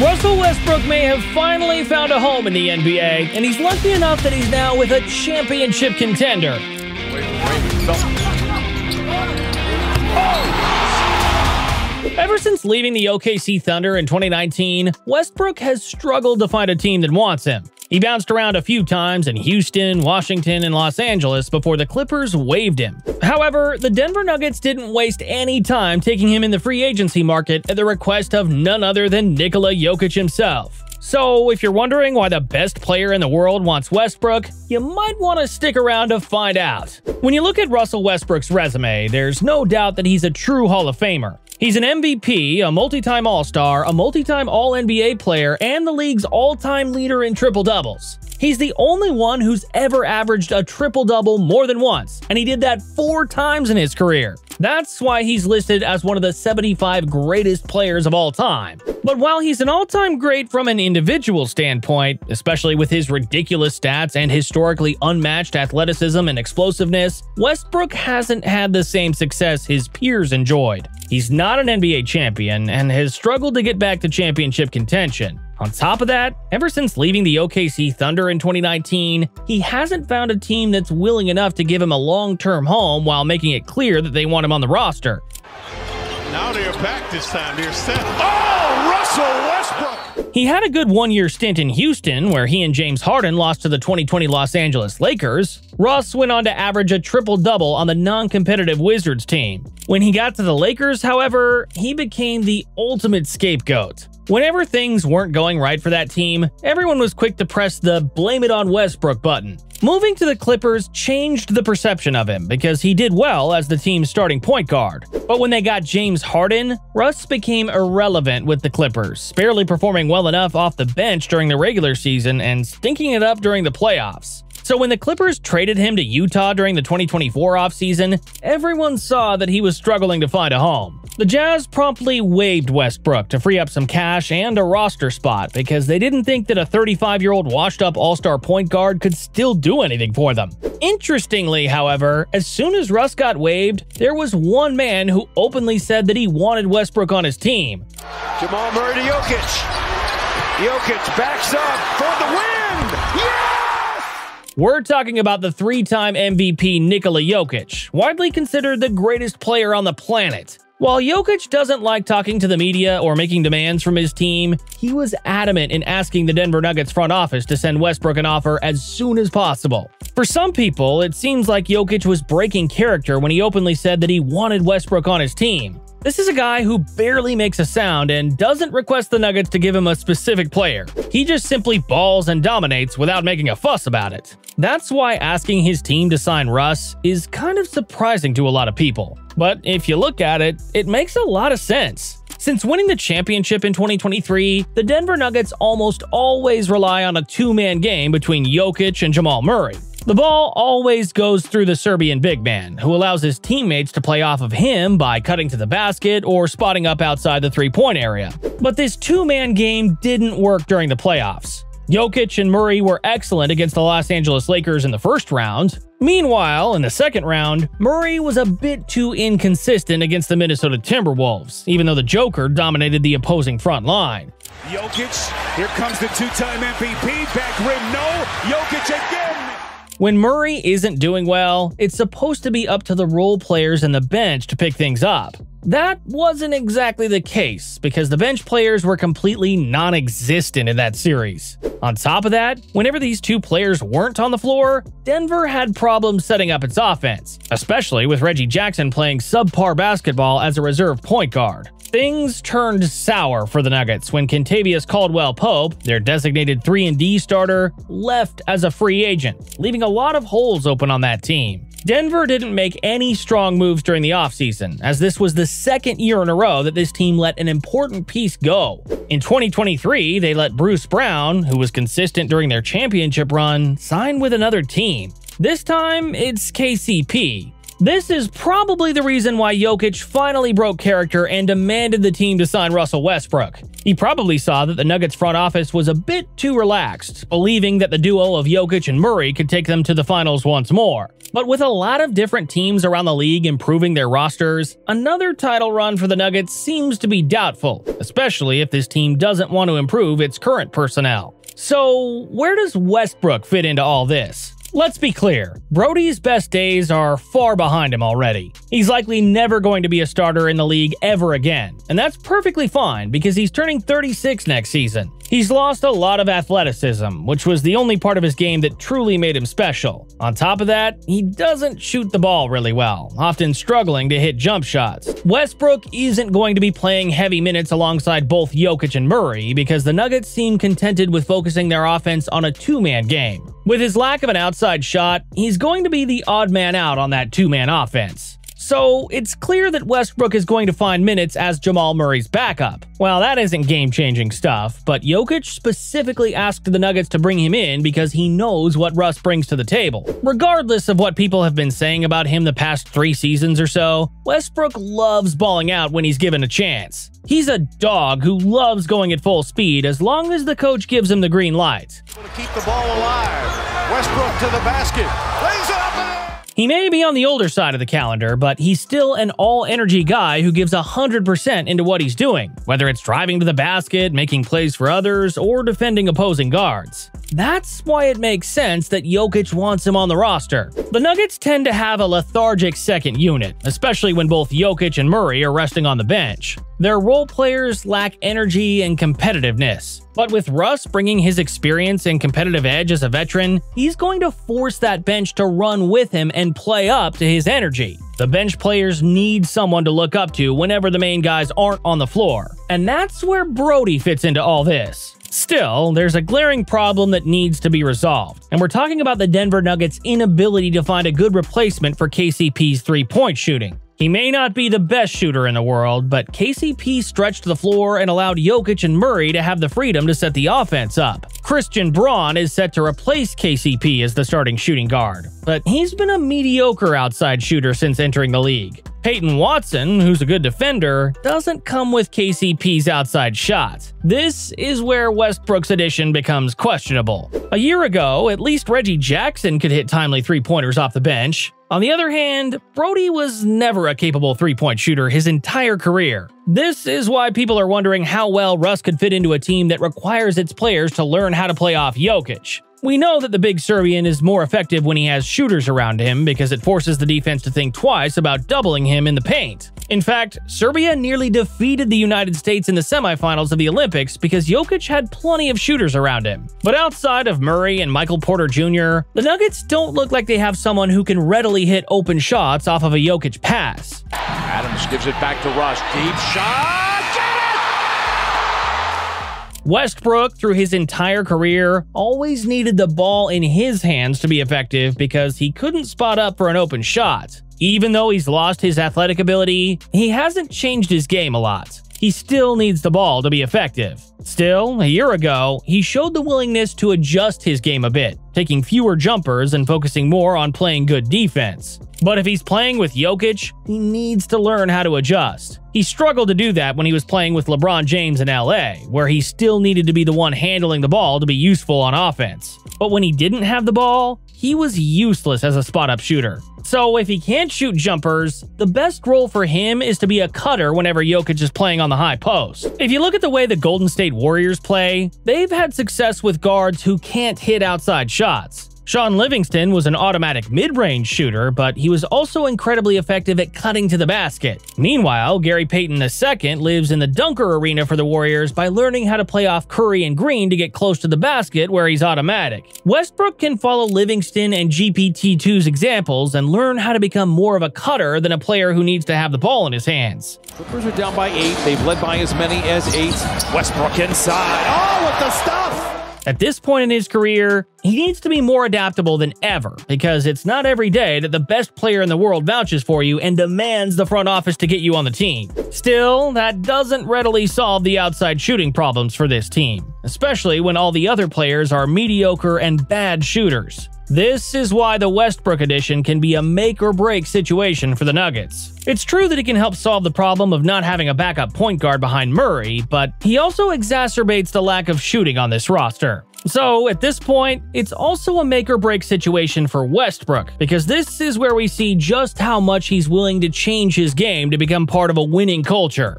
Russell Westbrook may have finally found a home in the NBA, and he's lucky enough that he's now with a championship contender. Ever since leaving the OKC Thunder in 2019, Westbrook has struggled to find a team that wants him. He bounced around a few times in Houston, Washington, and Los Angeles before the Clippers waived him. However, the Denver Nuggets didn't waste any time taking him in the free agency market at the request of none other than Nikola Jokic himself. So, if you're wondering why the best player in the world wants Westbrook, you might want to stick around to find out. When you look at Russell Westbrook's resume, there's no doubt that he's a true Hall of Famer. He's an MVP, a multi-time All-Star, a multi-time All-NBA player, and the league's all-time leader in triple-doubles. He's the only one who's ever averaged a triple-double more than once, and he did that 4 times in his career. That's why he's listed as one of the 75 greatest players of all time. But while he's an all-time great from an individual standpoint, especially with his ridiculous stats and historically unmatched athleticism and explosiveness, Westbrook hasn't had the same success his peers enjoyed. He's not an NBA champion and has struggled to get back to championship contention. On top of that, ever since leaving the OKC Thunder in 2019, he hasn't found a team that's willing enough to give him a long-term home while making it clear that they want him on the roster. Now they're back this time. They're set. Oh, Russell Westbrook! He had a good one-year stint in Houston, where he and James Harden lost to the 2020 Los Angeles Lakers. Russ went on to average a triple-double on the non-competitive Wizards team. When he got to the Lakers, however, he became the ultimate scapegoat. Whenever things weren't going right for that team, everyone was quick to press the blame it on Westbrook button. Moving to the Clippers changed the perception of him because he did well as the team's starting point guard. But when they got James Harden, Russ became irrelevant with the Clippers, barely performing well enough off the bench during the regular season and stinking it up during the playoffs. So when the Clippers traded him to Utah during the 2024 offseason, everyone saw that he was struggling to find a home. The Jazz promptly waived Westbrook to free up some cash and a roster spot because they didn't think that a 35-year-old washed-up all-star point guard could still do anything for them. Interestingly, however, as soon as Russ got waived, there was one man who openly said that he wanted Westbrook on his team. Jamal Murray to Jokic. Jokic backs up for the win! Yeah! We're talking about the 3-time MVP Nikola Jokic, widely considered the greatest player on the planet. While Jokic doesn't like talking to the media or making demands from his team, he was adamant in asking the Denver Nuggets front office to send Westbrook an offer as soon as possible. For some people, it seems like Jokic was breaking character when he openly said that he wanted Westbrook on his team. This is a guy who barely makes a sound and doesn't request the Nuggets to give him a specific player. He just simply balls and dominates without making a fuss about it. That's why asking his team to sign Russ is kind of surprising to a lot of people. But if you look at it, it makes a lot of sense. Since winning the championship in 2023, the Denver Nuggets almost always rely on a 2-man game between Jokic and Jamal Murray. The ball always goes through the Serbian big man, who allows his teammates to play off of him by cutting to the basket or spotting up outside the three-point area. But this 2-man game didn't work during the playoffs. Jokic and Murray were excellent against the Los Angeles Lakers in the first round. Meanwhile, in the second round, Murray was a bit too inconsistent against the Minnesota Timberwolves, even though the Joker dominated the opposing front line. Jokic, here comes the 2-time MVP, back rim, no, Jokic again! When Murray isn't doing well, it's supposed to be up to the role players and the bench to pick things up. That wasn't exactly the case, because the bench players were completely non-existent in that series. On top of that, whenever these two players weren't on the floor, Denver had problems setting up its offense, especially with Reggie Jackson playing subpar basketball as a reserve point guard. Things turned sour for the Nuggets when Kentavious Caldwell-Pope, their designated 3-and-D starter, left as a free agent, leaving a lot of holes open on that team. Denver didn't make any strong moves during the offseason, as this was the second year in a row that this team let an important piece go. In 2023, they let Bruce Brown, who was consistent during their championship run, sign with another team. This time, it's KCP. This is probably the reason why Jokic finally broke character and demanded the team to sign Russell Westbrook. He probably saw that the Nuggets front office was a bit too relaxed, believing that the duo of Jokic and Murray could take them to the finals once more. But with a lot of different teams around the league improving their rosters, another title run for the Nuggets seems to be doubtful, especially if this team doesn't want to improve its current personnel. So, where does Westbrook fit into all this? Let's be clear, Brody's best days are far behind him already. He's likely never going to be a starter in the league ever again, and that's perfectly fine because he's turning 36 next season. He's lost a lot of athleticism, which was the only part of his game that truly made him special. On top of that, he doesn't shoot the ball really well, often struggling to hit jump shots. Westbrook isn't going to be playing heavy minutes alongside both Jokic and Murray because the Nuggets seem contented with focusing their offense on a two-man game. With his lack of an outside shot, he's going to be the odd man out on that two-man offense. So it's clear that Westbrook is going to find minutes as Jamal Murray's backup. Well, that isn't game-changing stuff, but Jokic specifically asked the Nuggets to bring him in because he knows what Russ brings to the table. Regardless of what people have been saying about him the past 3 seasons or so, Westbrook loves balling out when he's given a chance. He's a dog who loves going at full speed as long as the coach gives him the green light. To keep the ball alive. Westbrook to the basket. Lays it up and in. He may be on the older side of the calendar, but he's still an all-energy guy who gives 100% into what he's doing, whether it's driving to the basket, making plays for others, or defending opposing guards. That's why it makes sense that Jokic wants him on the roster. The Nuggets tend to have a lethargic second unit, especially when both Jokic and Murray are resting on the bench. Their role players lack energy and competitiveness. But with Russ bringing his experience and competitive edge as a veteran, he's going to force that bench to run with him and play up to his energy. The bench players need someone to look up to whenever the main guys aren't on the floor. And that's where Brody fits into all this. Still, there's a glaring problem that needs to be resolved, and we're talking about the Denver Nuggets' inability to find a good replacement for KCP's three-point shooting. He may not be the best shooter in the world, but KCP stretched the floor and allowed Jokic and Murray to have the freedom to set the offense up. Christian Braun is set to replace KCP as the starting shooting guard, but he's been a mediocre outside shooter since entering the league. Peyton Watson, who's a good defender, doesn't come with KCP's outside shot. This is where Westbrook's addition becomes questionable. A year ago, at least Reggie Jackson could hit timely three-pointers off the bench. On the other hand, Brody was never a capable three-point shooter his entire career. This is why people are wondering how well Russ could fit into a team that requires its players to learn how to play off Jokic. We know that the big Serbian is more effective when he has shooters around him because it forces the defense to think twice about doubling him in the paint. In fact, Serbia nearly defeated the United States in the semifinals of the Olympics because Jokic had plenty of shooters around him. But outside of Murray and Michael Porter Jr., the Nuggets don't look like they have someone who can readily hit open shots off of a Jokic pass. Adams gives it back to Russ. Deep shot. Westbrook, through his entire career, always needed the ball in his hands to be effective because he couldn't spot up for an open shot. Even though he's lost his athletic ability, he hasn't changed his game a lot. He still needs the ball to be effective. Still, a year ago, he showed the willingness to adjust his game a bit, taking fewer jumpers and focusing more on playing good defense. But if he's playing with Jokic, he needs to learn how to adjust. He struggled to do that when he was playing with LeBron James in LA, where he still needed to be the one handling the ball to be useful on offense. But when he didn't have the ball, he was useless as a spot-up shooter. So if he can't shoot jumpers, the best role for him is to be a cutter whenever Jokic is playing on the high post. If you look at the way the Golden State Warriors play, they've had success with guards who can't hit outside shots. Sean Livingston was an automatic mid-range shooter, but he was also incredibly effective at cutting to the basket. Meanwhile, Gary Payton II lives in the dunker arena for the Warriors by learning how to play off Curry and Green to get close to the basket where he's automatic. Westbrook can follow Livingston and GPT-2's examples and learn how to become more of a cutter than a player who needs to have the ball in his hands. Clippers are down by 8. They've led by as many as 8. Westbrook inside. Oh, what the stuff! At this point in his career, he needs to be more adaptable than ever because it's not every day that the best player in the world vouches for you and demands the front office to get you on the team. Still, that doesn't readily solve the outside shooting problems for this team, especially when all the other players are mediocre and bad shooters. This is why the Westbrook addition can be a make-or-break situation for the Nuggets. It's true that he can help solve the problem of not having a backup point guard behind Murray, but he also exacerbates the lack of shooting on this roster. So, at this point, it's also a make-or-break situation for Westbrook, because this is where we see just how much he's willing to change his game to become part of a winning culture.